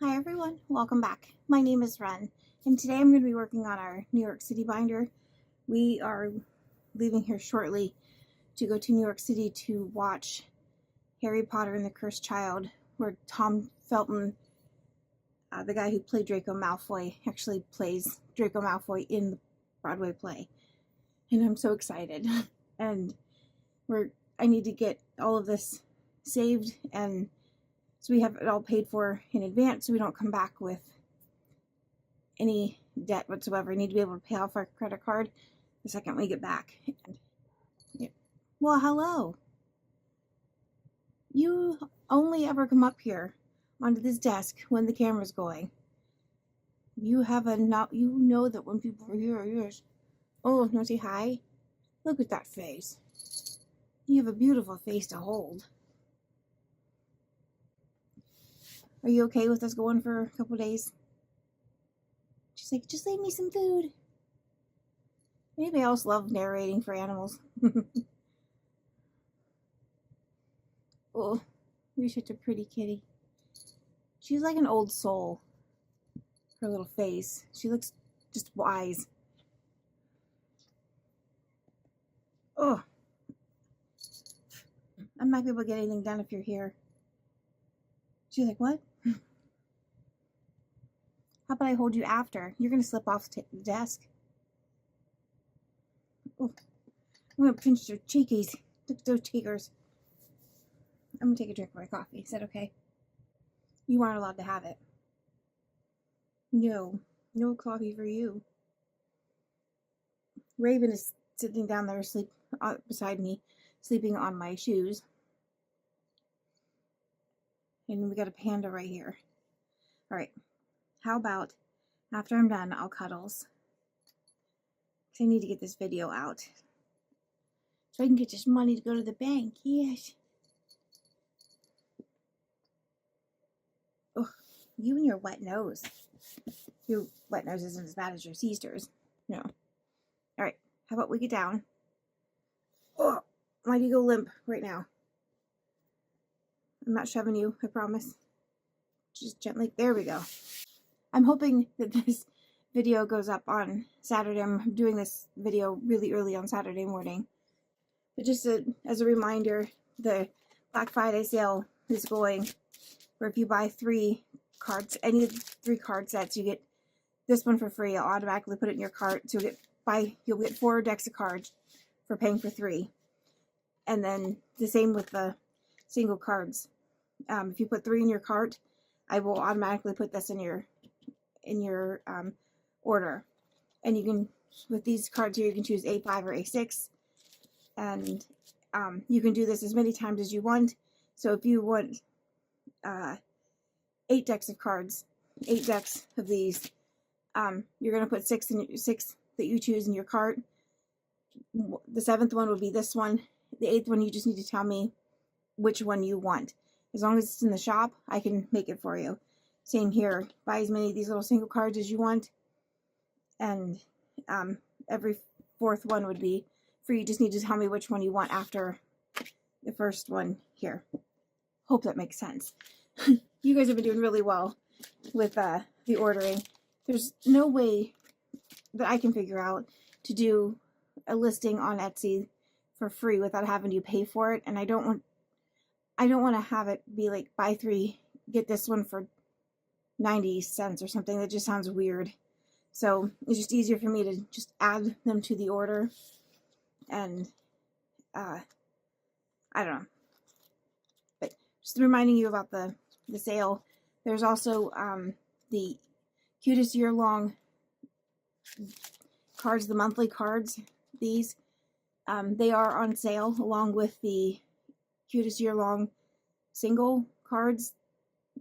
Hi everyone, welcome back. My name is Ren, and today I'm going to be working on our New York City binder. We are leaving here shortly to go to New York City to watch Harry Potter and the Cursed Child, where Tom Felton, the guy who played Draco Malfoy, actually plays Draco Malfoy in the Broadway play. And I'm so excited. And I need to get all of this saved, and so we have it all paid for in advance so we don't come back with any debt whatsoever. We need to be able to pay off our credit card the second we get back. Well, hello. You only ever come up here onto this desk when the camera's going. You know that when people are here are yours. Oh, no, say hi. Look at that face. You have a beautiful face to hold. Are you okay with us going for a couple days? She's like, just leave me some food. Anybody else love narrating for animals? Oh, you're such a pretty kitty. She's like an old soul. Her little face. She looks just wise. Oh. I'm not going to be able to get anything done if you're here. She's like, what? How about I hold you after? You're going to slip off the desk. Oh, I'm going to pinch your cheekies. Look at those cheekers. I'm going to take a drink of my coffee. Is that okay? You aren't allowed to have it. No coffee for you. Raven is sitting down there asleep beside me, sleeping on my shoes. And we got a panda right here. All right. How about after I'm done, I'll cuddles. Because I need to get this video out. So I can get this money to go to the bank. Yes. Oh, you and your wet nose. Your wet nose isn't as bad as your sister's. No. All right. How about we get down? Oh, why do you go limp right now? I'm not shoving you, I promise. Just gently. There we go. I'm hoping that this video goes up on Saturday. I'm doing this video really early on Saturday morning. But just as a reminder, the Black Friday sale is going, where if you buy 3 cards, any of the 3 card sets, you get this one for free. I'll automatically put it in your cart. So you'll get 4 decks of cards for paying for 3. And then the same with the single cards. If you put 3 in your cart, I will automatically put this in your order. And you can, with these cards here, you can choose A5 or A6, and you can do this as many times as you want. So if you want 8 decks of cards, 8 decks of these, you're going to put 6 that you choose in your cart. The 7th one would be this one. The 8th one, you just need to tell me which one you want. As long as it's in the shop, I can make it for you. Same here. Buy as many of these little single cards as you want. And every 4th one would be free. You just need to tell me which one you want after the first one here. Hope that makes sense. You guys have been doing really well with the ordering. There's no way that I can figure out to do a listing on Etsy for free without having you pay for it. And I don't want to have it be like, buy 3, get this one for 90 cents or something. That just sounds weird. So it's just easier for me to just add them to the order. And I don't know. But just reminding you about the sale. There's also the cutest year-long cards, the monthly cards. These they are on sale along with the cutest year-long single cards,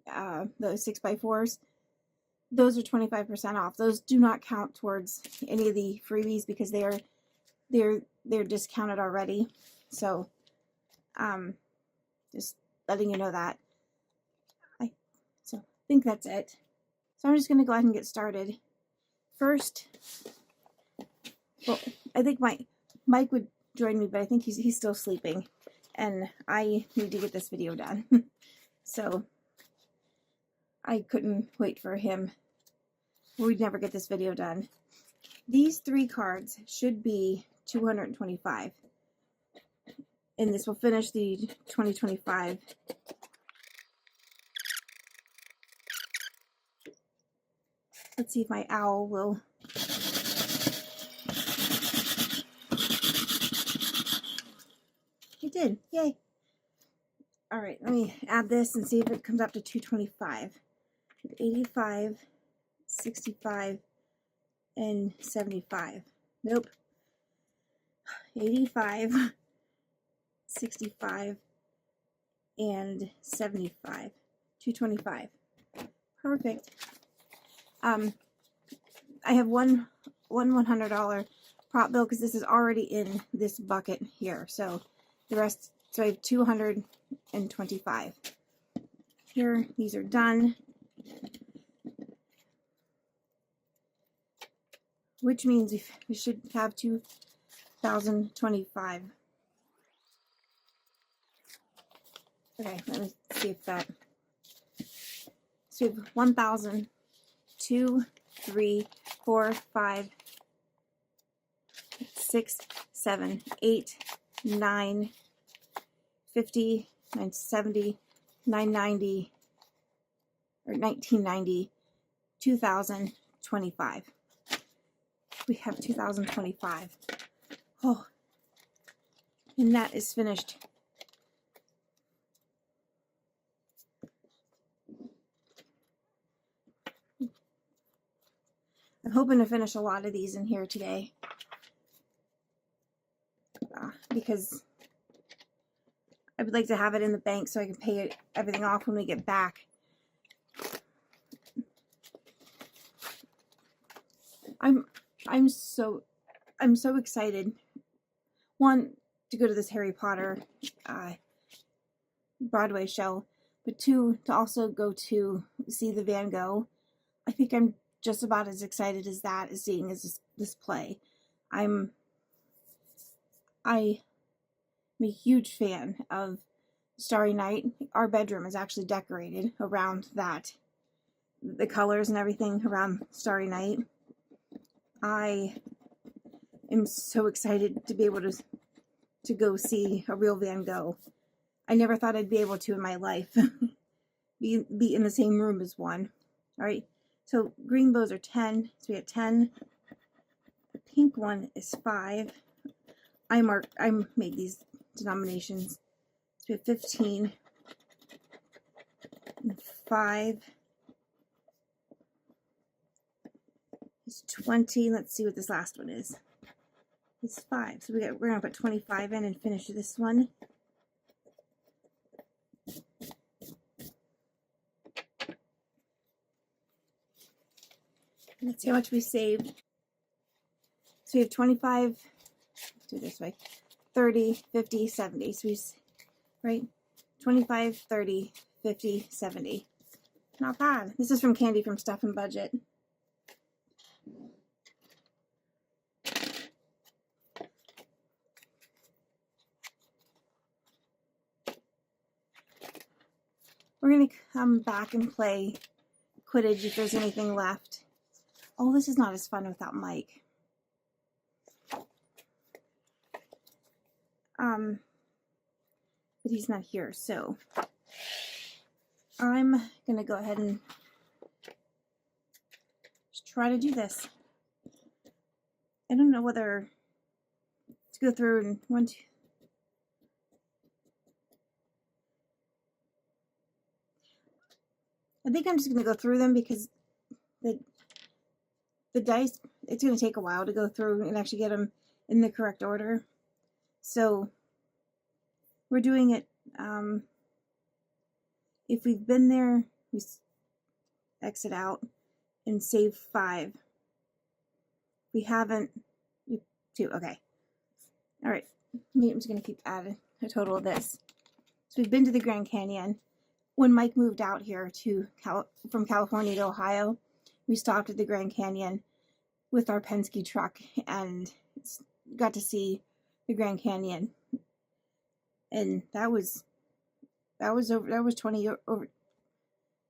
the 6x4s. Those are 25% off. Those do not count towards any of the freebies because they're discounted already. So just letting you know that. I think that's it. So I'm just going to go ahead and get started. First, well, I think Mike would join me, but I think he's still sleeping. and I need to get this video done. So I couldn't wait for him. We'd never get this video done. These 3 cards should be $225. And this will finish the 2025. Let's see if my owl will. It did. Yay. All right, let me add this and see if it comes up to 225. 85, 65, and 75. Nope. 85, 65, and 75. 225. Perfect. I have one $100 prop bill because this is already in this bucket here. So the rest, so I have 225. Here, these are done. Which means we should have 2025. Okay, let me see if that. So we have 1,000, 2, 3, 4, 5, 6, 7, 8, 9, 50, 970, 990, or 1990, 2025. We have 2025. Oh, and that is finished. I'm hoping to finish a lot of these in here today. Because I would like to have it in the bank so I can pay everything off when we get back. I'm so excited. 1, to go to this Harry Potter Broadway show, but 2, to also go to see the Van Gogh. I think I'm just about as excited as that as seeing this play. I'm a huge fan of Starry Night. Our bedroom is actually decorated around that, the colors and everything around Starry Night. I am so excited to be able to go see a real Van Gogh. I never thought I'd be able to in my life be in the same room as one. All right, so green bows are 10, so we have 10. The pink one is 5. I made these denominations. So we have 15, and 5 is 20. Let's see what this last one is. It's 5. So we're gonna put 25 in and finish this one. Let's see how much we saved. So we have 25. Let's do it this way. 30, 50, 70. So we, right? 25, 30, 50, 70. Not bad. This is from Candy from Stuff and Budget. We're going to come back and play Quidditch if there's anything left. Oh, this is not as fun without Mike. But he's not here, so I'm going to go ahead and just try to do this. I don't know whether to go through and 1, 2. I think I'm just going to go through them because the dice, it's going to take a while to go through and actually get them in the correct order. So we're doing it, if we've been there, we exit out and save 5. We haven't, 2, okay. All right, I'm just going to keep adding a total of this. So we've been to the Grand Canyon. When Mike moved out here from California to Ohio, we stopped at the Grand Canyon with our Penske truck and got to see the Grand Canyon. and that was over 20 over.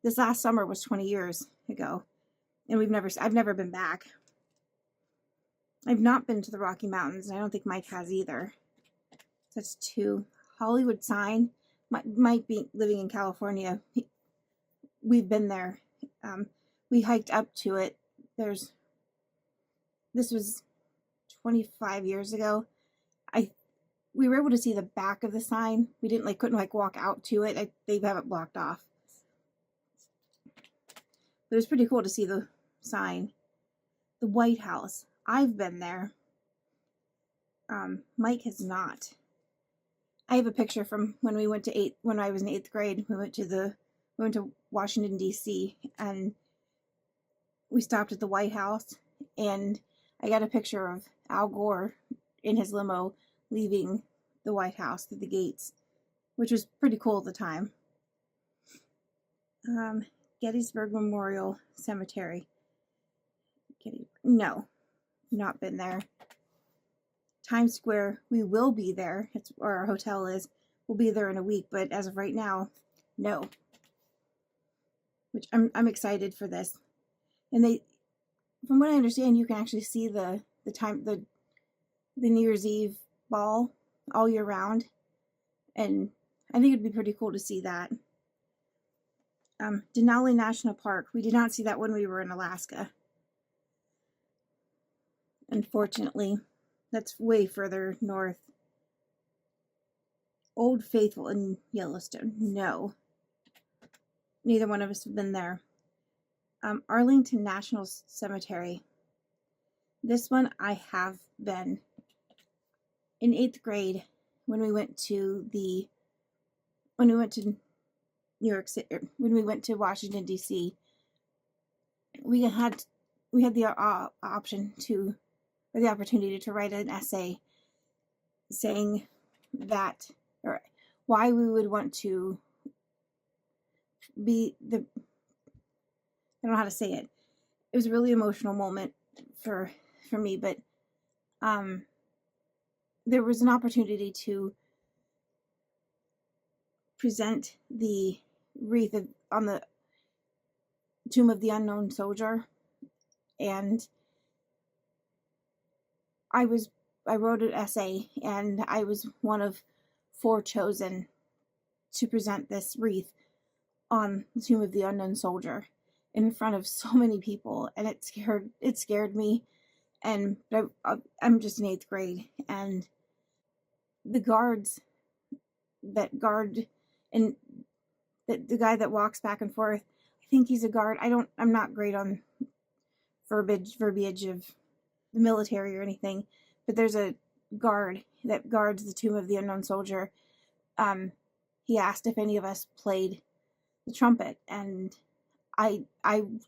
This last summer was 20 years ago, and I've never been back. I've not been to the Rocky Mountains, and I don't think Mike has either. That's 2. Hollywood Sign. Mike being living in California, we've been there. We hiked up to it. This was 25 years ago. We were able to see the back of the sign. We couldn't walk out to it. They have it blocked off. But it was pretty cool to see the sign. The White House. I've been there. Mike has not. I have a picture from when I was in 8th grade. We went to Washington, D.C., and we stopped at the White House, and I got a picture of Al Gore in his limo leaving the White House through the gates, which was pretty cool at the time. Gettysburg Memorial Cemetery. No, not been there. Times Square, we will be there. It's where our hotel is. We'll be there in a week, but as of right now, no. Which I'm excited for this. And from what I understand, you can actually see the New Year's Eve ball all year round, and I think it'd be pretty cool to see that. Denali National Park. We did not see that when we were in Alaska. Unfortunately, that's way further north. Old Faithful in Yellowstone. No. Neither one of us have been there. Arlington National Cemetery. This one I have been. In 8th grade, when we went to New York City, when we went to Washington, D.C., we had the opportunity to write an essay saying that, or why we would want to be I don't know how to say it. It was a really emotional moment for me, but there was an opportunity to present the wreath on the tomb of the unknown soldier, and I wrote an essay, and I was one of 4 chosen to present this wreath on the tomb of the unknown soldier in front of so many people, and it scared me. And I'm just in 8th grade, and the guards that guard, and the guy that walks back and forth, I think he's a guard. I'm not great on verbiage of the military or anything, but there's a guard that guards the tomb of the unknown soldier. He asked if any of us played the trumpet, and I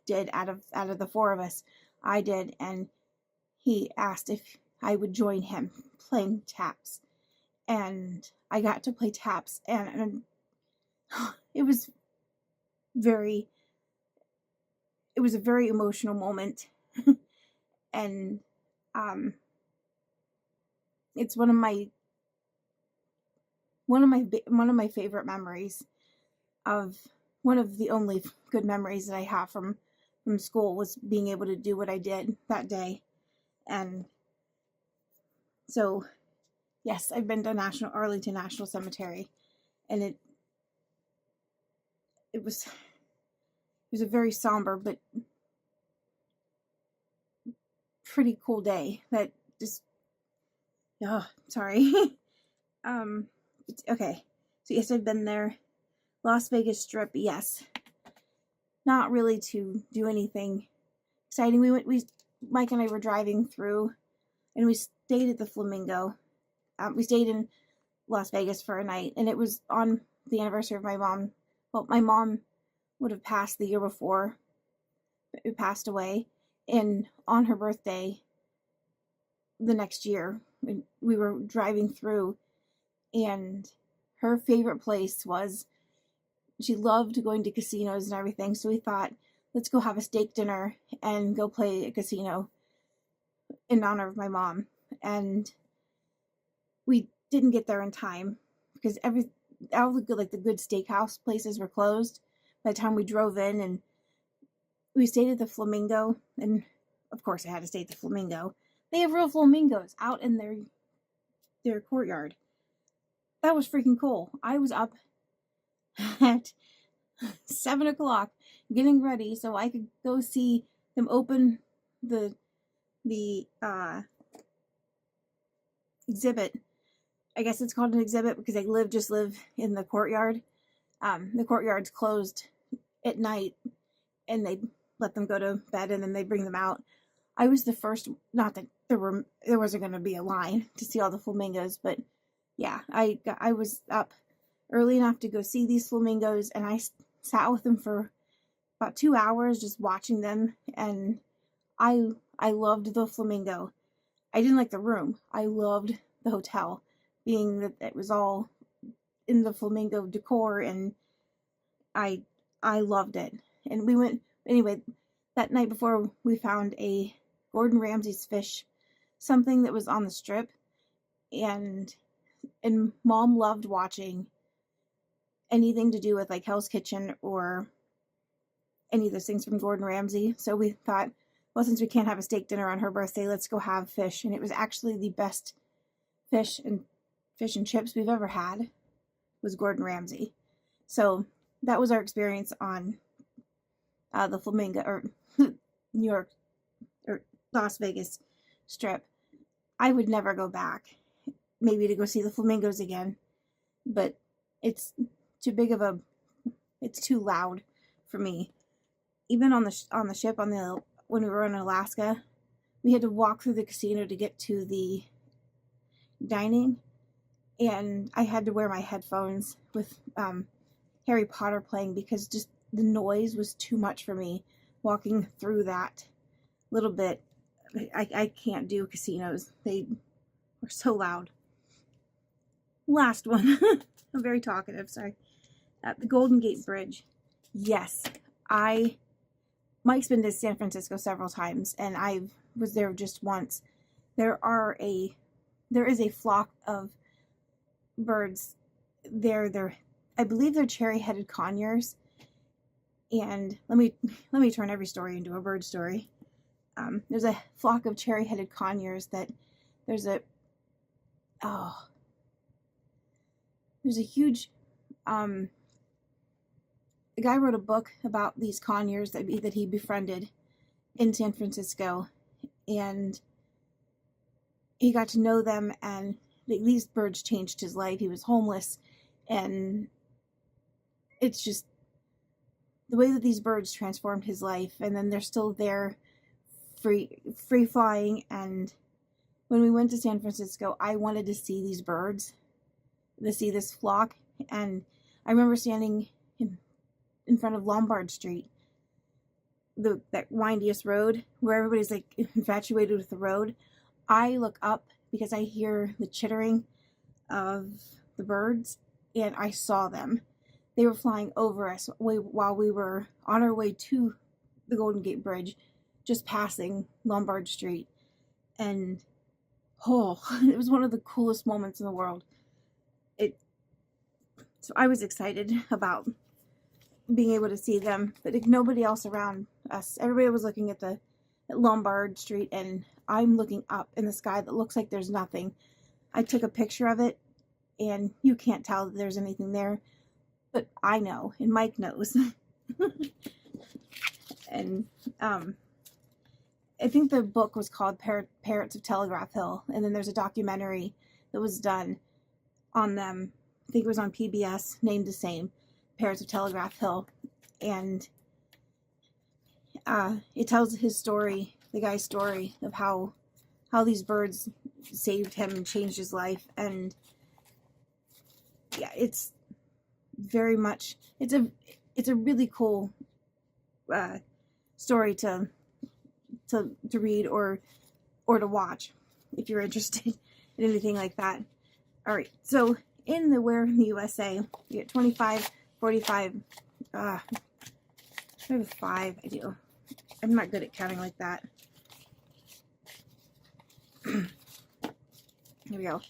did. Out of the 4 of us, I did, and he asked if I would join him playing taps, and I got to play taps, and it was a very emotional moment. And it's one of my favorite memories. One of the only good memories that I have from school was being able to do what I did that day. And so, yes, I've been to Arlington National Cemetery, and it was a very somber but pretty cool day. That just, sorry. Okay, so yes, I've been there. Las Vegas Strip, yes. Not really to do anything exciting. Mike and I were driving through, and we stayed at the Flamingo. We stayed in Las Vegas for a night, and it was on the anniversary of my mom. Well, my mom would have passed the year before, but passed away, and on her birthday the next year, we were driving through, and her favorite place she loved going to casinos and everything, so we thought, let's go have a steak dinner and go play a casino in honor of my mom. And we didn't get there in time because all the good, like the good steakhouse places were closed by the time we drove in, and we stayed at the Flamingo, and of course I had to stay at the Flamingo. They have real flamingos out in their courtyard. That was freaking cool. I was up at 7 o'clock getting ready so I could go see them open the exhibit. I guess it's called an exhibit because they just live in the courtyard. The courtyard's closed at night, and they let them go to bed, and then they bring them out. I was the first, not that there wasn't going to be a line to see all the flamingos, but yeah, I was up early enough to go see these flamingos, and I sat with them for about 2 hours just watching them, and I loved the Flamingo. I didn't like the room. I loved the hotel, being that it was all in the Flamingo decor, and I loved it. And we went, anyway, that night before, we found a Gordon Ramsay's fish, something that was on the strip, and Mom loved watching anything to do with like Hell's Kitchen or any of those things from Gordon Ramsay. So we thought, well, since we can't have a steak dinner on her birthday, let's go have fish. And it was actually the best fish and chips we've ever had, was Gordon Ramsay. So that was our experience on the Flamingo, or New York, or Las Vegas strip. I would never go back, maybe to go see the flamingos again, but it's too big of it's too loud for me. Even on the ship, when we were in Alaska, we had to walk through the casino to get to the dining, and I had to wear my headphones with Harry Potter playing because just the noise was too much for me walking through that little bit. I can't do casinos. They were so loud. Last one. I'm very talkative, sorry. The Golden Gate Bridge. Yes, Mike's been to San Francisco several times, and I was there just once. There is a flock of birds there. I believe they're cherry-headed conures. And let me turn every story into a bird story. There's a flock of cherry-headed conures that there's a huge the guy wrote a book about these conures that he befriended in San Francisco, and he got to know them, and these birds changed his life. He was homeless, and it's just the way that these birds transformed his life, and then they're still there, free flying. And when we went to San Francisco, I wanted to see these birds, to see this flock, and I remember standing in front of Lombard Street, that windiest road where everybody's like infatuated with the road. I look up because I hear the chittering of the birds, and I saw them. They were flying over us while we were on our way to the Golden Gate Bridge, just passing Lombard Street. And it was one of the coolest moments in the world. So I was excited about being able to see them, but nobody else around us. Everybody was looking at Lombard Street, and I'm looking up in the sky that looks like there's nothing. I took a picture of it, and you can't tell that there's anything there, but I know, and Mike knows. And I think the book was called Parrots of Telegraph Hill, and then there's a documentary that was done on them. I think it was on PBS, named the same, Parrots of Telegraph Hill, and it tells his story, the guy's story of how these birds saved him and changed his life. And yeah, it's very much, it's a really cool story to read or to watch if you're interested in anything like that. All right, so we're in the USA, you get 25, 45, I have 5, I do. I'm not good at counting like that. Here we go.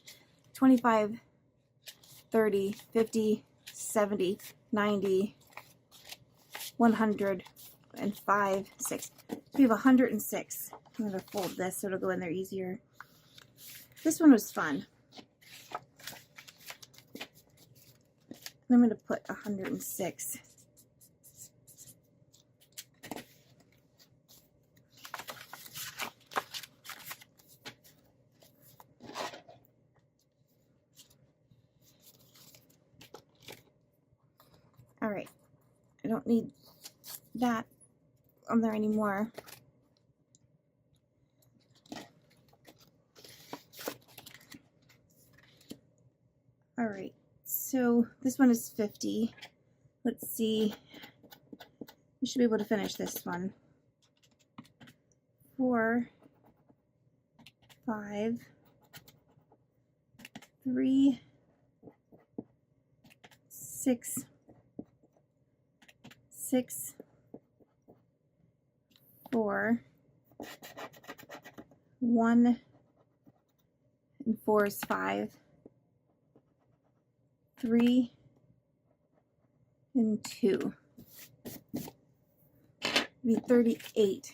25 30, 50, 70, 90, 100, and 5, 6. We have 106. I'm going to fold this so it'll go in there easier. This one was fun. I'm going to put 106. All right, I don't need that on there anymore. All right, so this one is 50. Let's see. We should be able to finish this one. 4, 5, 3, 6, 6, 4, 1, and 4 is 5, 3, and 2. Be 38.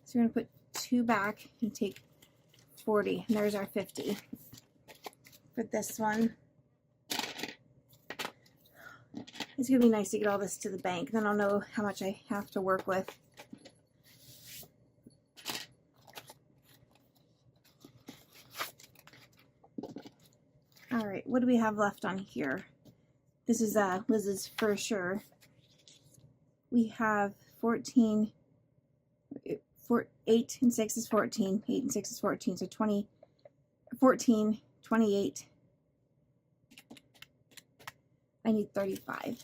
So we're going to put 2 back and take 40. And there's our 50. For this one, it's going to be nice to get all this to the bank. Then I'll know how much I have to work with. All right, what do we have left on here? This is Liz's for sure. We have 14, 8 and 6 is 14, 8 and 6 is 14, so 20, 14, 28. I need 35.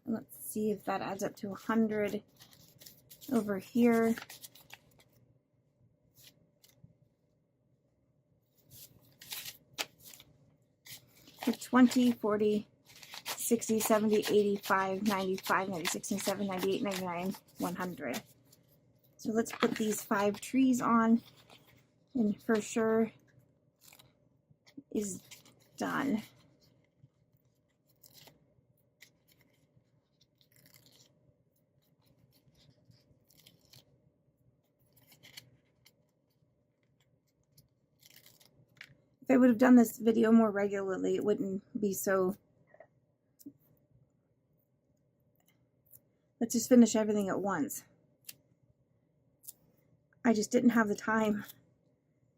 Let's see if that adds up to 100 over here. For 20, 40, 60, 70, 85, 95, 96, 97, 98, 99, 100. So let's put these 5 trees on, and for sure is done. If I would have done this video more regularly, it wouldn't be so... Let's just finish everything at once. I just didn't have the time.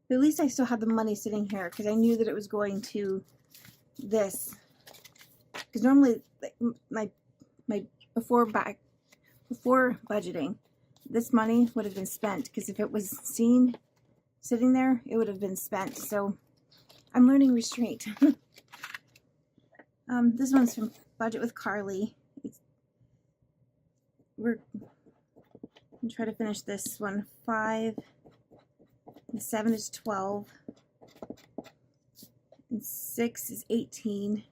But at least I still had the money sitting here because I knew that it was going to this. Because normally, my before budgeting, this money would have been spent. Because if it was sitting there, it would have been spent. So I'm learning restraint. This one's from Budget with Carly. We're going to try to finish this one. 5 and 7 is 12. And 6 is 18.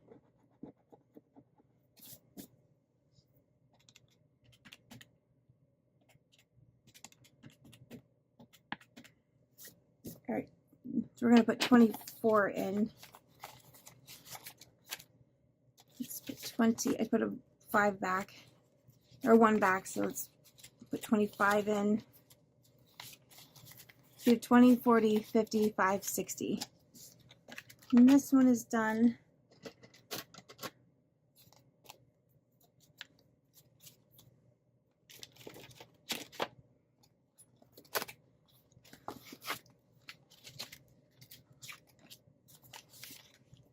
All right, so we're going to put 24 in. Let's put 20. I put a 5 back, or 1 back, so let's put 25 in. So 20, 40, 50, 5, 60. And this one is done.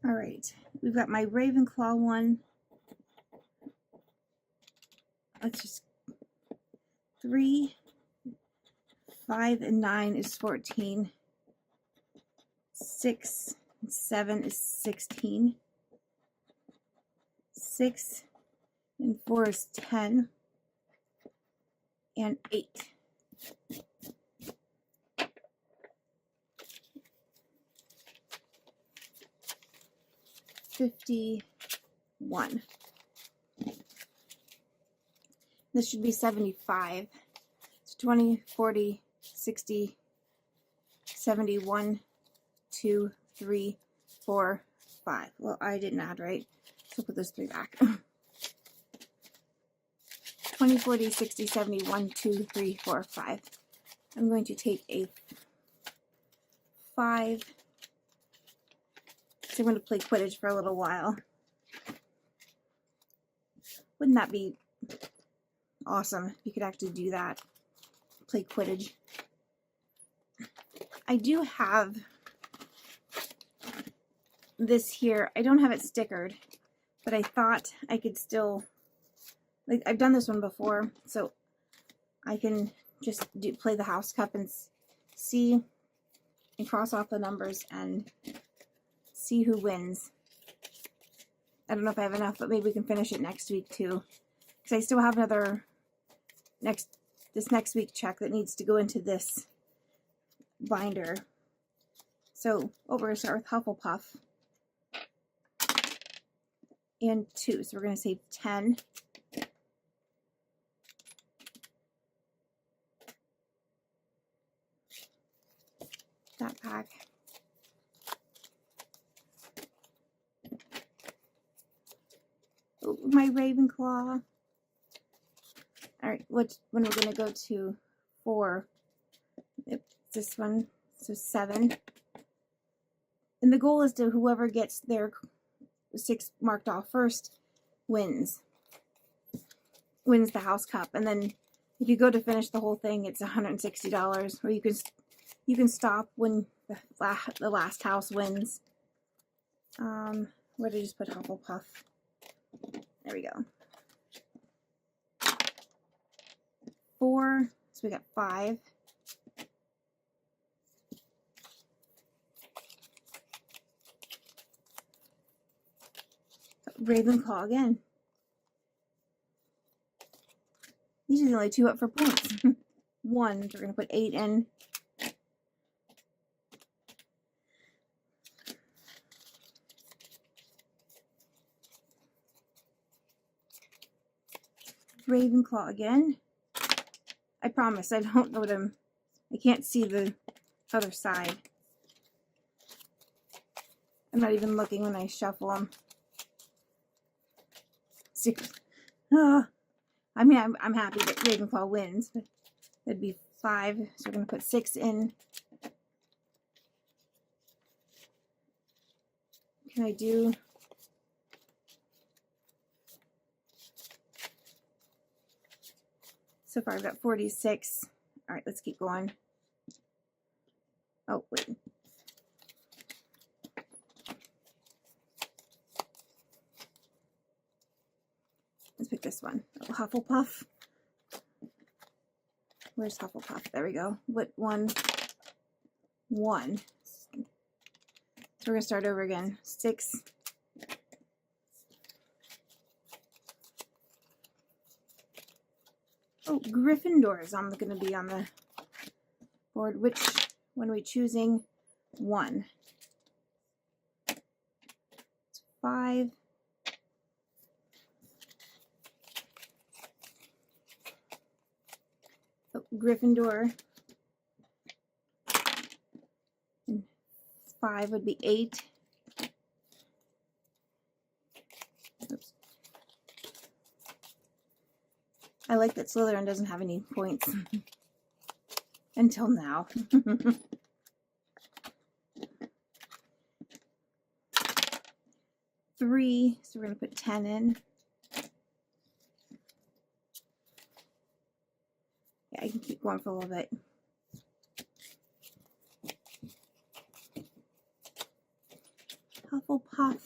All right, we've got my Ravenclaw one. Let's just 3, 5, and 9 is 14. 6 and 7 is 16. 6 and 4 is 10. And 8. $51. This should be 75. It's 20, 40, 60, 71, 2, 3, 4, 5. Well, I didn't add right, so put those 3 back. 20, 40, 60, 70, 1, 2, 3, 4, 5. I'm going to take a 5. So I'm going to play Quidditch for a little while. Wouldn't that be awesome if you could actually do that? Play Quidditch. I do have this here. I don't have it stickered, but I thought I could still, like, I've done this one before, so I can just play the house cup and see and cross off the numbers and see who wins. I don't know if I have enough, but maybe we can finish it next week too, because I still have another this next week check that needs to go into this binder. So we're going to start with Hufflepuff and 2. So we're going to save 10. That pack. Oh, my Ravenclaw. All right, when we're going to go to 4, it's this one, so 7. And the goal is to whoever gets their 6 marked off first wins the house cup. And then if you go to finish the whole thing, it's $160. Or you can stop when the last house wins. Where did I just put Hufflepuff? There we go. 4, so we got 5. Ravenclaw again. These are the only 2 up for points. 1, so we're going to put 8 in. Ravenclaw again. I promise I don't know them. I can't see the other side. I'm not even looking when I shuffle them. 6. Oh, I mean, I'm happy that Ravenclaw wins, but that'd be 5. So we're going to put 6 in. Can I do... So far I've got 46. All right, let's keep going. Oh, wait. Let's pick this one. Oh, Hufflepuff. Where's Hufflepuff? There we go. What one? 1. So we're going to start over again. 6. Oh, Gryffindor is going to be on the board. Which one are we choosing? 1. 5. Oh, Gryffindor. And 5 would be 8. Oops. I like that Slytherin doesn't have any points. Until now. 3, so we're going to put 10 in. Yeah, I can keep going for a little bit. Hufflepuff.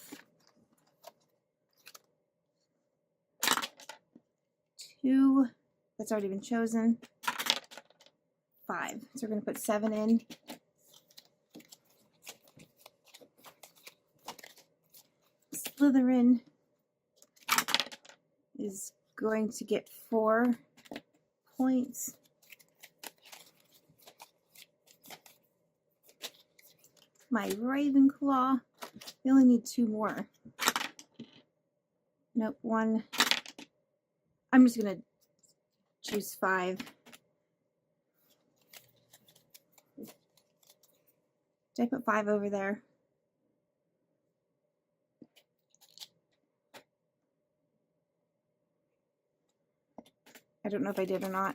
2, that's already been chosen. 5, so we're going to put 7 in. Slytherin is going to get 4 points. My Ravenclaw, we only need 2 more. Nope, 1. I'm just going to choose 5. Did I put 5 over there? I don't know if I did or not.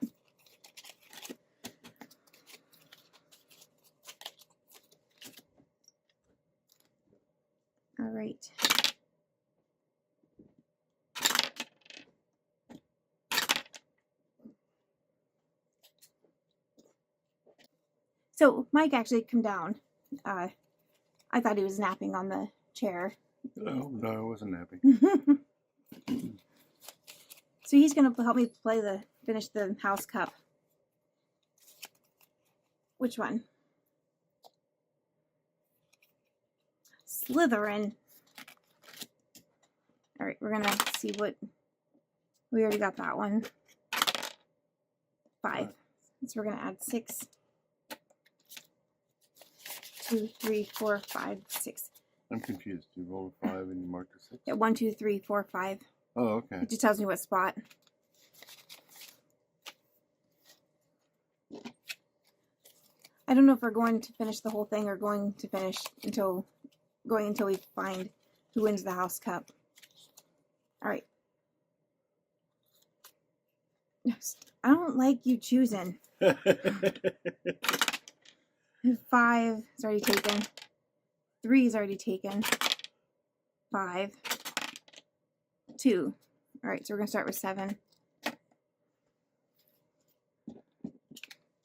All right. So Mike actually come down. I thought he was napping on the chair. No, I wasn't napping. So he's gonna help me finish the house cup. Which one? Slytherin. All right, we're gonna see what we already got that one. 5. So we're gonna add 6. 2, 3, 4, 5, 6. I'm confused. You rolled a 5 and you marked a 6? Yeah, 1, 2, 3, 4, 5. Oh, okay. It just tells me what spot. I don't know if we're going to finish the whole thing or going to finish until we find who wins the house cup. All right. I don't like you choosing. 5 is already taken. 3 is already taken. 5. 2. All right, so we're going to start with 7.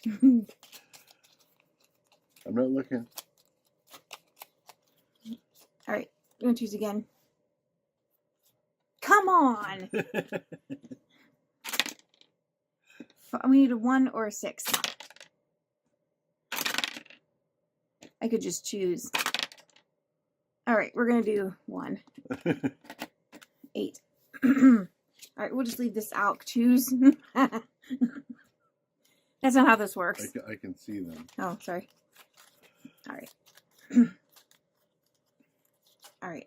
I'm not looking. All right, we're going to choose again. Come on! We need a 1 or a 6. I could just choose. All right, we're going to do 1. 8. All right, we'll just leave this out. Choose. That's not how this works. I can see them. Oh, sorry. All right. All right.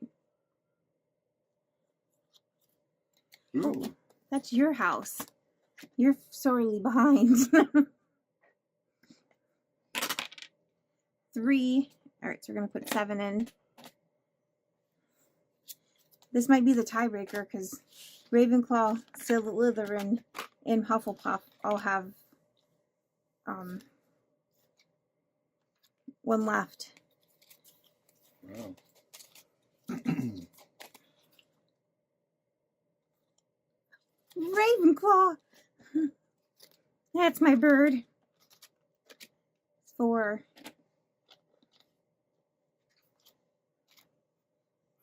Ooh. Oh, that's your house. You're sorely behind. 3. All right, so we're going to put 7 in. This might be the tiebreaker because Ravenclaw, Slytherin, and Hufflepuff all have 1 left. Wow. Ravenclaw! That's my bird. 4.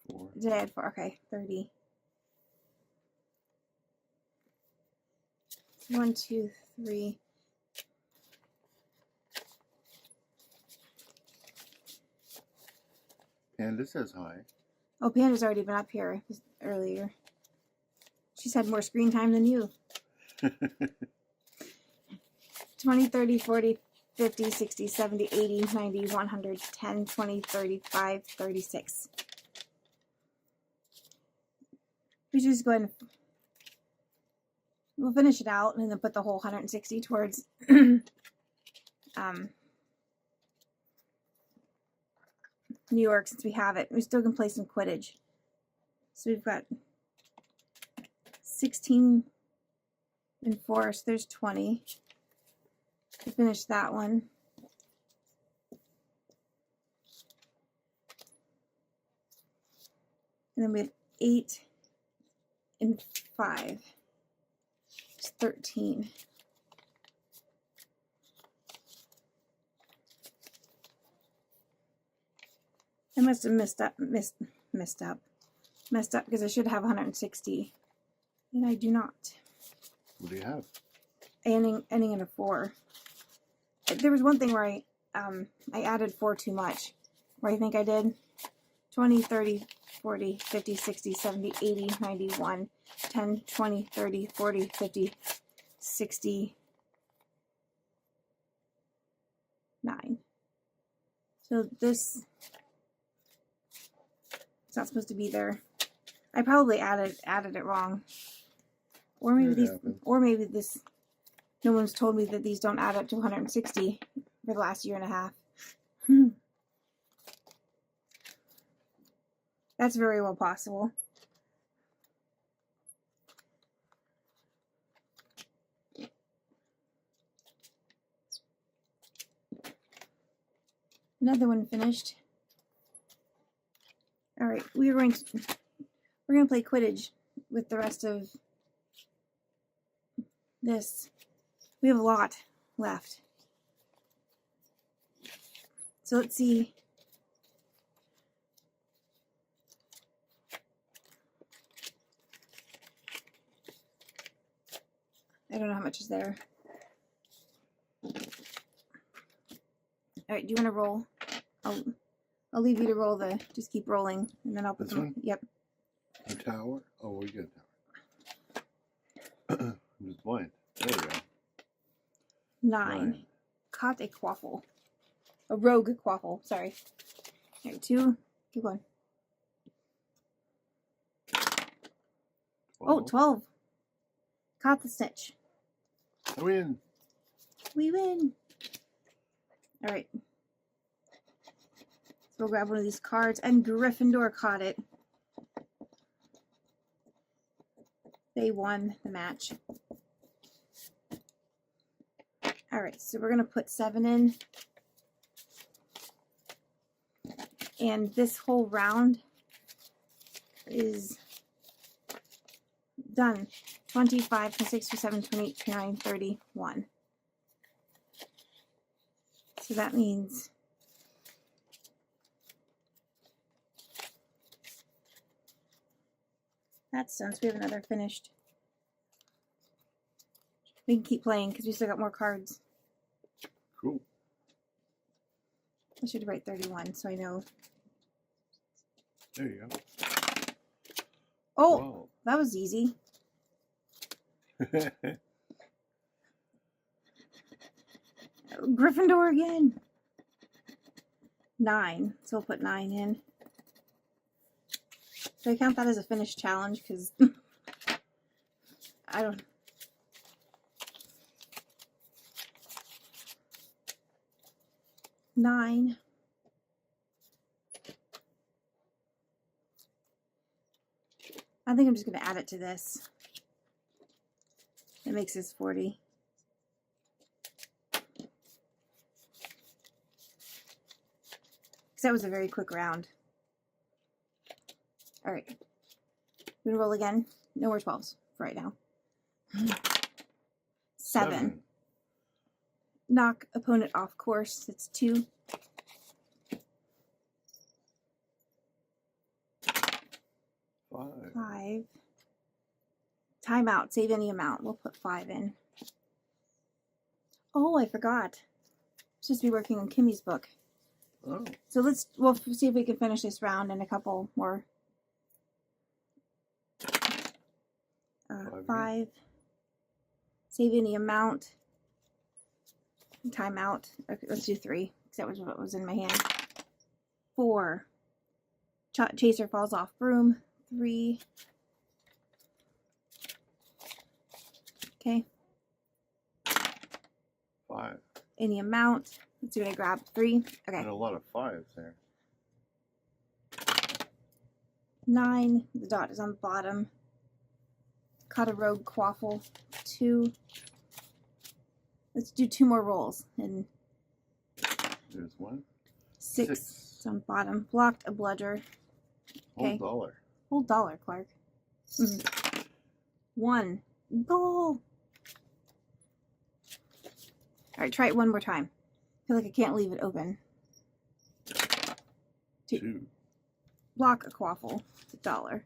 4. Did I add 4? Okay, 30. 1, 2, 3. Panda says hi. Oh, Panda's already been up here earlier. She's had more screen time than you. 20, 30, 40, 50, 60, 70, 80, 90, 100, 10, 20, 35, 36. We should just go ahead and we'll finish it out and then put the whole 160 towards New York since we have it. We still can play some Quidditch. So we've got 16 and 4, so there's 20. To finish that one. And then we have 8 and 5. It's 13. I must have messed up because I should have 160, and I do not. What do you have? Ending in a 4. There was one thing where I added 4 too much. Where I think I did 20, 30, 40, 50, 60, 70, 80, 91, 10, 20, 30, 40, 50, 60, 9. So this it's not supposed to be there. I probably added it wrong. Or maybe this no one's told me that these don't add up to 160 for the last year and a half. That's very well possible. Another one finished. All right, we're going to play Quidditch with the rest of this. We have a lot left. So let's see. I don't know how much is there. All right, do you want to roll? I'll leave you to roll just keep rolling, and then I'll put This them. one? Yep. The tower? Oh, we get a tower. I'm just blind. There we go. 9. Caught a quaffle. A rogue quaffle, sorry. All right, 2. Keep going. Oh, 12. Caught the snitch. I win. We win. All right. So we'll grab one of these cards, and Gryffindor caught it. They won the match. All right, so we're going to put 7 in. And this whole round is done. 25, 26, 27, 28, 29, 31. So that means that's done. So we have another finished. We can keep playing because we still got more cards. Cool. I should write 31 so I know. There you go. Oh, Wow. that was easy. Gryffindor again. 9. So we'll put 9 in. Do I count that as a finished challenge? Because I don't. Nine. I think I'm just going to add it to this. It makes this 40. Because that was a very quick round. All right. You want to roll again? No more 12s for right now. 7. Knock opponent off course. That's 2. 5. Timeout. Save any amount. We'll put 5 in. Oh, I forgot. Supposed to be working on Kimmy's book. Oh. So we'll see if we can finish this round in a couple more. 5. Save any amount. Timeout. Okay, let's do 3 because that was what was in my hand. 4. Chaser falls off broom. 3. Okay. 5. Any amount. Let's see what I grabbed. 3. Okay. And a lot of 5s there. 9. The dot is on the bottom. Caught a rogue quaffle. 2. Let's do 2 more rolls. And There's 1. 6 is on bottom. Blocked a bludger. Okay. Whole dollar. Whole dollar, Clark. 1. Goal. All right, try it one more time. I feel like I can't leave it open. 2. Block a quaffle. It's a dollar.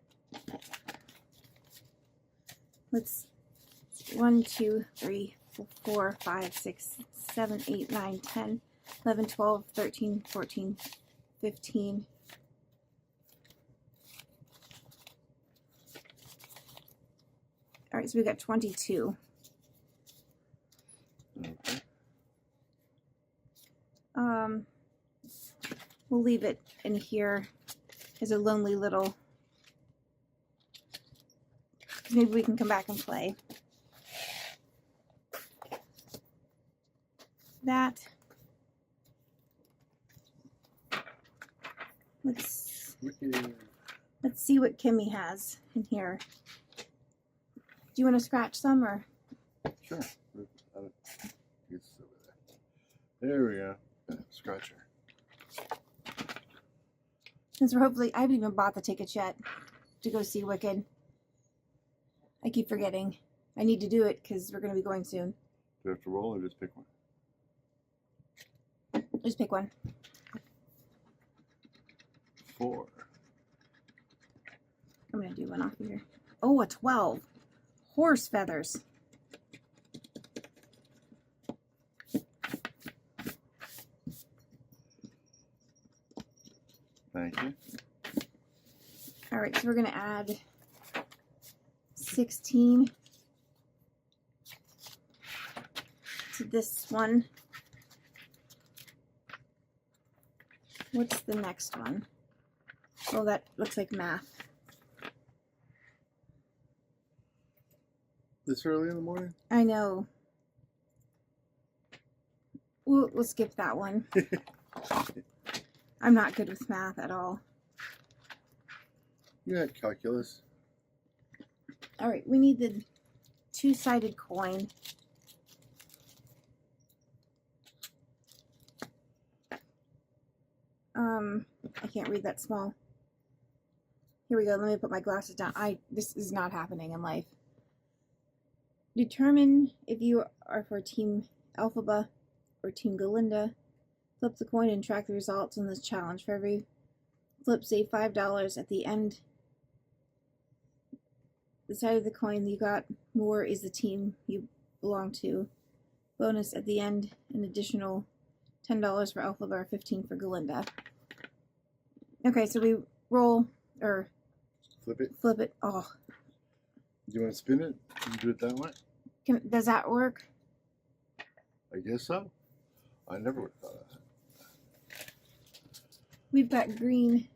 Let's 1, 2, 3, 4, 5, 6, 7, 8, 9, 10, 11, 12, 13, 14, 15. All right, so we got 22. Okay. We'll leave it in here as a lonely little. Maybe we can come back and play. That. Let's see what Kimmy has in here. Do you want to scratch some or? Sure. It's over there. There we go. Scratcher. Since we're hopefully, I haven't even bought the tickets yet to go see Wicked. I keep forgetting. I need to do it because we're going to be going soon. Do you have to roll or just pick one? Just pick one. 4. I'm going to do one off here. Oh, a 12. Horse feathers. Thank you. All right, so we're going to add 16 to this one. What's the next one? Oh, that looks like math. This early in the morning? I know. We'll skip that one. I'm not good with math at all. You had calculus. All right, we need the two-sided coin. I can't read that small. Here we go. Let me put my glasses down. This is not happening in life. Determine if you are for Team Alphaba or Team Galinda. Flip the coin and track the results in this challenge. For every flip, save $5 at the end. The side of the coin you got more is the team you belong to. Bonus at the end, an additional $10 for Alphaba or 15 for Galinda. Okay, so we roll, or Flip it. flip it. Oh, Do you want to spin it? You do it that way? does that work? I guess so. I never would have thought of that. We've got green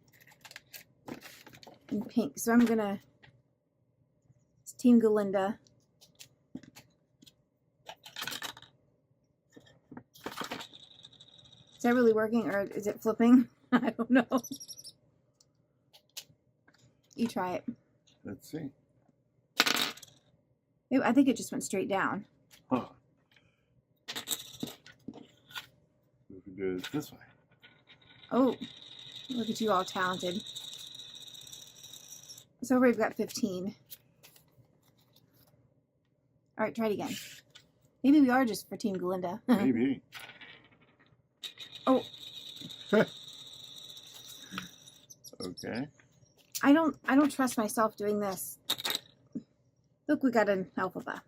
and pink, so I'm gonna, it's Team Galinda. Is that really working, or is it flipping? I don't know. You try it. Let's see. I think it just went straight down. Huh. If we do it this way. Oh, look at you all talented. So we've got 15. All right, try it again. Maybe we are just for Team Galinda. Maybe. Oh. Okay. I don't trust myself doing this. Look, we got an Alphaba.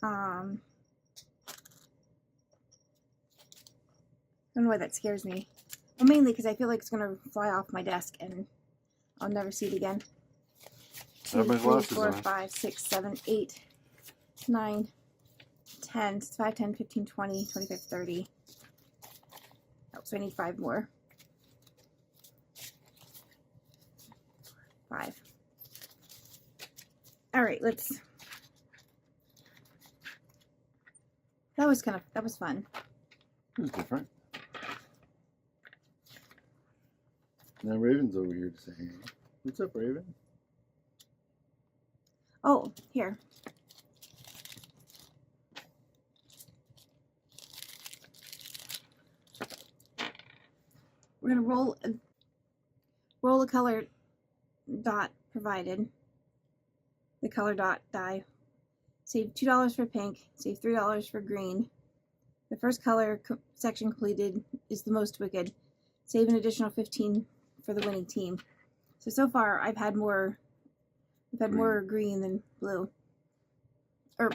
I don't know why that scares me. Well, mainly because I feel like it's gonna fly off my desk and I'll never see it again. I have my 2, 3, glasses 4, on. 5, 6, 7, 8, 9, 10, 5, 10, 15, 20, 25, 30. Oh, so I need 5 more. 5. All right, let's. That was fun. It was different. Now Raven's over here to say, hey. What's up, Raven? Oh, here. We're gonna roll a color dot provided. The color dot die. Save $2 for pink. Save $3 for green. The first color section completed is the most wicked. Save an additional 15 for the winning team. So far I've had more green than blue. Or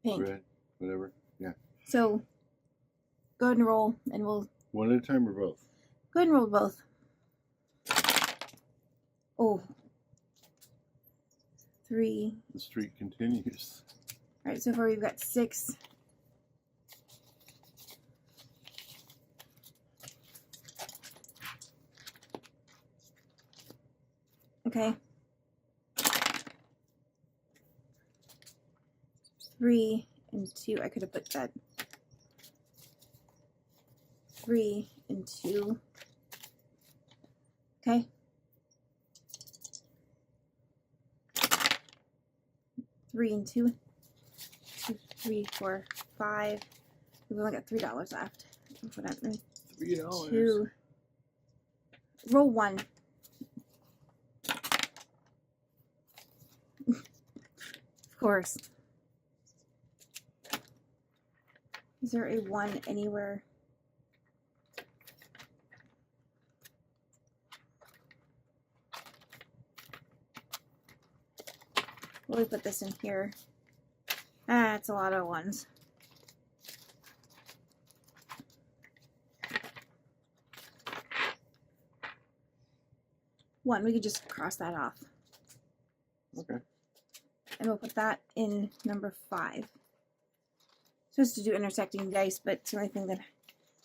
pink. Red, whatever. Yeah. So go ahead and roll and we'll One at a time or both? go ahead and roll both. Oh. 3. The streak continues. All right, so far we've got 6. Okay. 3 and 2. I could have put that. 3 and 2. Okay. 3 and 2. 2, 3, 4, 5. We've only got $3 left. Put up $3. 2. Roll 1. Of course. Is there a 1 anywhere? We'll put this in here. Ah, it's a lot of 1s. One, we could just cross that off. Okay. And we'll put that in number 5. Supposed to do intersecting dice, but it's the only thing that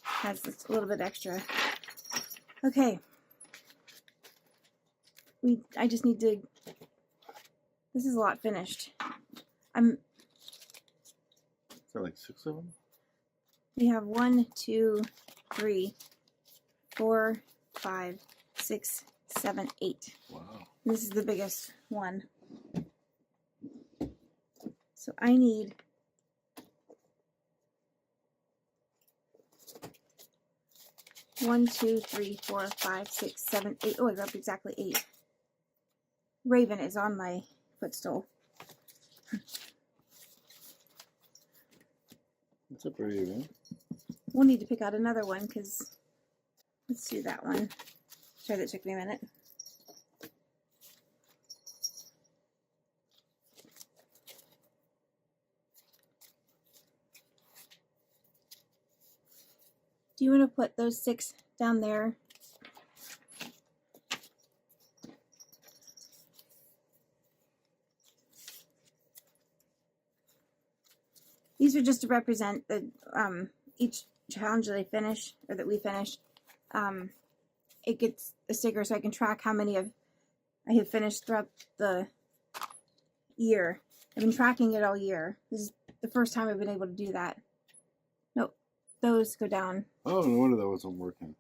has a little bit extra. Okay. I just need to. This is a lot finished. Is there like 6 of them? We have 1, 2, 3, 4, 5, 6, 7, 8. Wow. This is the biggest one. So I need 1, 2, 3, 4, 5, 6, 7, 8. Oh, I got exactly 8. Raven is on my footstool. What's up, Raven? We'll need to pick out another one because let's do that one. Sorry, that took me a minute. Do you want to put those 6 down there? These are just to represent the each challenge that I finish or that we finish. It gets a sticker so I can track how many I have finished throughout the year. I've been tracking it all year. This is the first time I've been able to do that. Nope, those go down. Oh, no wonder that wasn't working.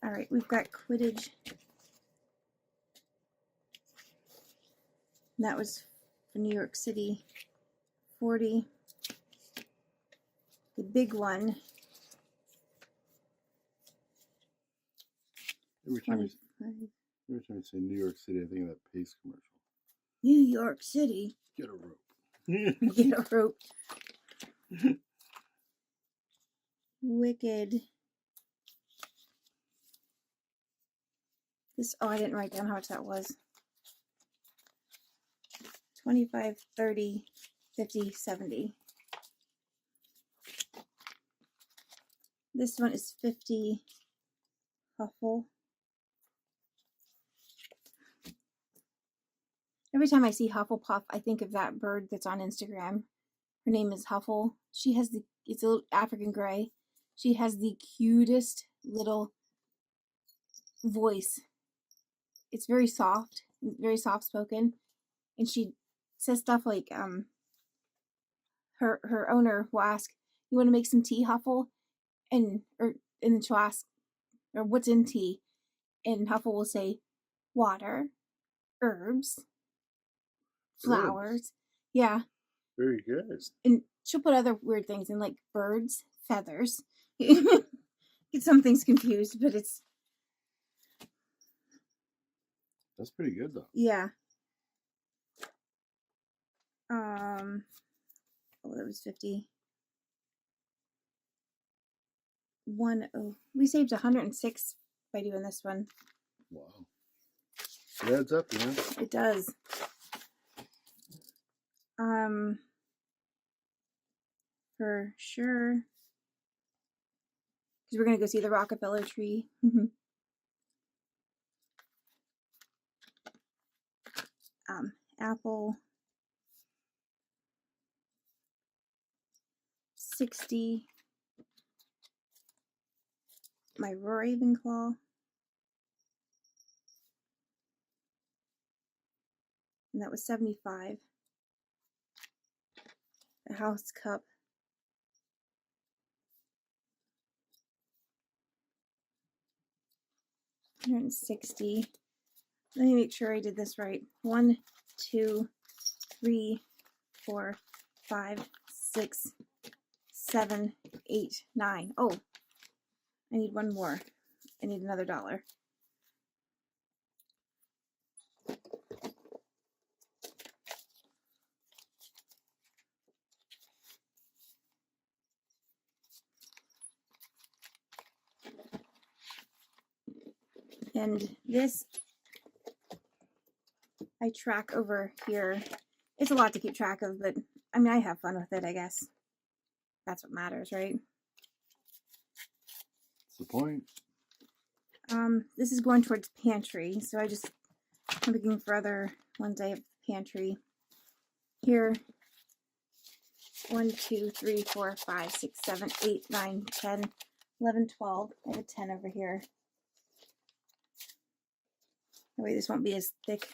All right, we've got Quidditch. That was for New York City. 40. The big one. Every time you say New York City, I think of that Pace commercial. New York City. Get a rope. Get a rope. Wicked. This, oh, I didn't write down how much that was. 25, 30, 50, 70. This one is 50 Huffle. Every time I see Hufflepuff, I think of that bird that's on Instagram. Her name is Huffle. She has it's a little African gray. She has the cutest little voice. It's very soft spoken. And she says stuff like, her owner will ask, "You want to make some tea, Huffle?" And then she'll ask, or "What's in tea?" And Huffle will say, "Water, herbs, flowers." Yeah. Very good. And she'll put other weird things in, like birds, feathers. Get some things confused, but it's. That's pretty good, though. Yeah. Oh, that was 50. We saved 106 by doing this one. Wow. It adds up, man. It does. For sure. Because we're going to go see the Rockefeller tree. Apple. 60. My Ravenclaw. And that was 75. The House Cup. 160. Let me make sure I did this right. 1, 2, 3, 4, 5, 6, 7, 8, 9. Oh, I need one more. I need another $1. And this I track over here. It's a lot to keep track of, but I mean, I have fun with it, I guess. That's what matters, right? That's the point. This is going towards pantry, so I'm looking for other ones I have pantry. Here, 1, 2, 3, 4, 5, 6, 7, 8, 9, 10, 11, 12. I have a 10 over here. That way this won't be as thick.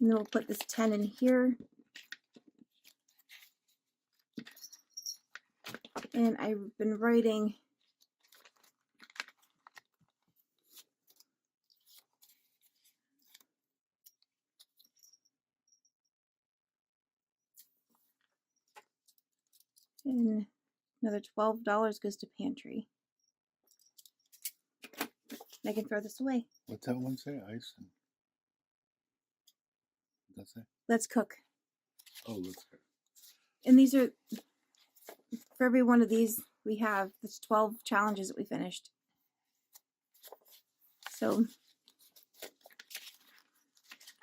And then we'll put this 10 in here. And I've been writing and another $12 goes to pantry. I can throw this away. What's that one say? Ice and what's that say? Let's cook. Oh, let's go. And these are, for every one of these, we have the 12 challenges that we finished. So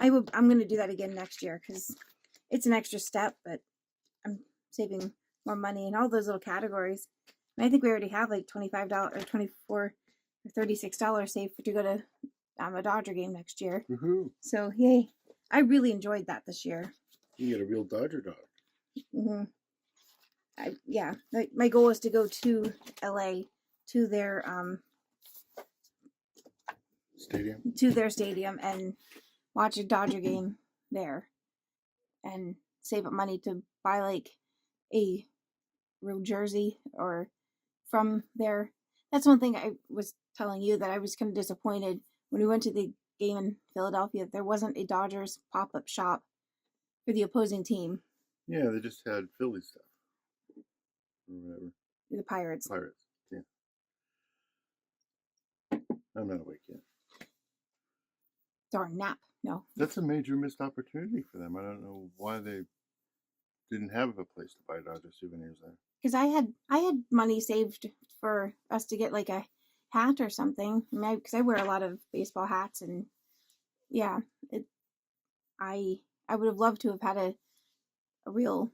I'm going to do that again next year because it's an extra step, but I'm saving more money in all those little categories. And I think we already have like $25 or $24 or $36 saved to go to a Dodger game next year. Woohoo! So yay! I really enjoyed that this year. You get a real Dodger dog. Mm-hmm. Yeah, my goal is to go to LA to their stadium and watch a Dodger game there and save up money to buy like a real jersey or from there. That's one thing I was telling you that I was kind of disappointed when we went to the game in Philadelphia. There wasn't a Dodgers pop-up shop for the opposing team. Yeah, they just had Philly stuff. Or whatever. The Pirates. Yeah. I'm not awake yet. Darn nap. No. That's a major missed opportunity for them. I don't know why they didn't have a place to buy Dodger souvenirs there. Because I had money saved for us to get like a hat or something. Because I wear a lot of baseball hats, and yeah, I would have loved to have had a real.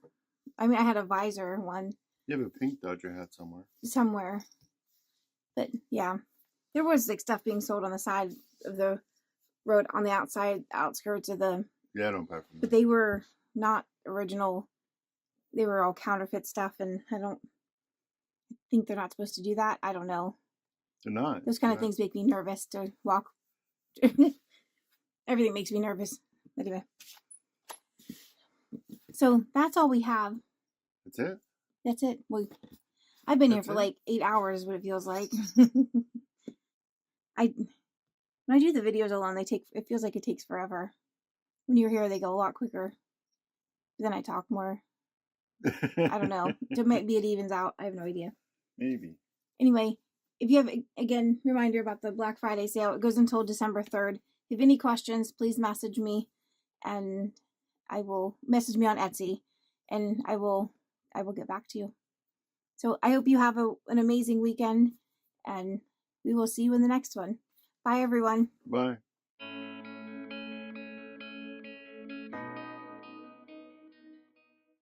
I mean, I had a visor one. You have a pink Dodger hat somewhere, but yeah, there was like stuff being sold on the side of the road on the outskirts of the. Yeah, I don't buy from them. But they were not original. They were all counterfeit stuff, and I think they're not supposed to do that. I don't know. They're not. Those kind of things make me nervous to walk. Everything makes me nervous. Anyway. So that's all we have. That's it? That's it. I've been here for like 8 hours, what it feels like. When I do the videos alone, it feels like it takes forever. When you're here, they go a lot quicker. But then I talk more. I don't know. Maybe it evens out. I have no idea. Maybe. Anyway, if you have, again, reminder about the Black Friday sale, it goes until December 3rd. If you have any questions, please message me, and I will message me on Etsy, and I will get back to you. So I hope you have an amazing weekend, and we will see you in the next one. Bye, everyone. Bye.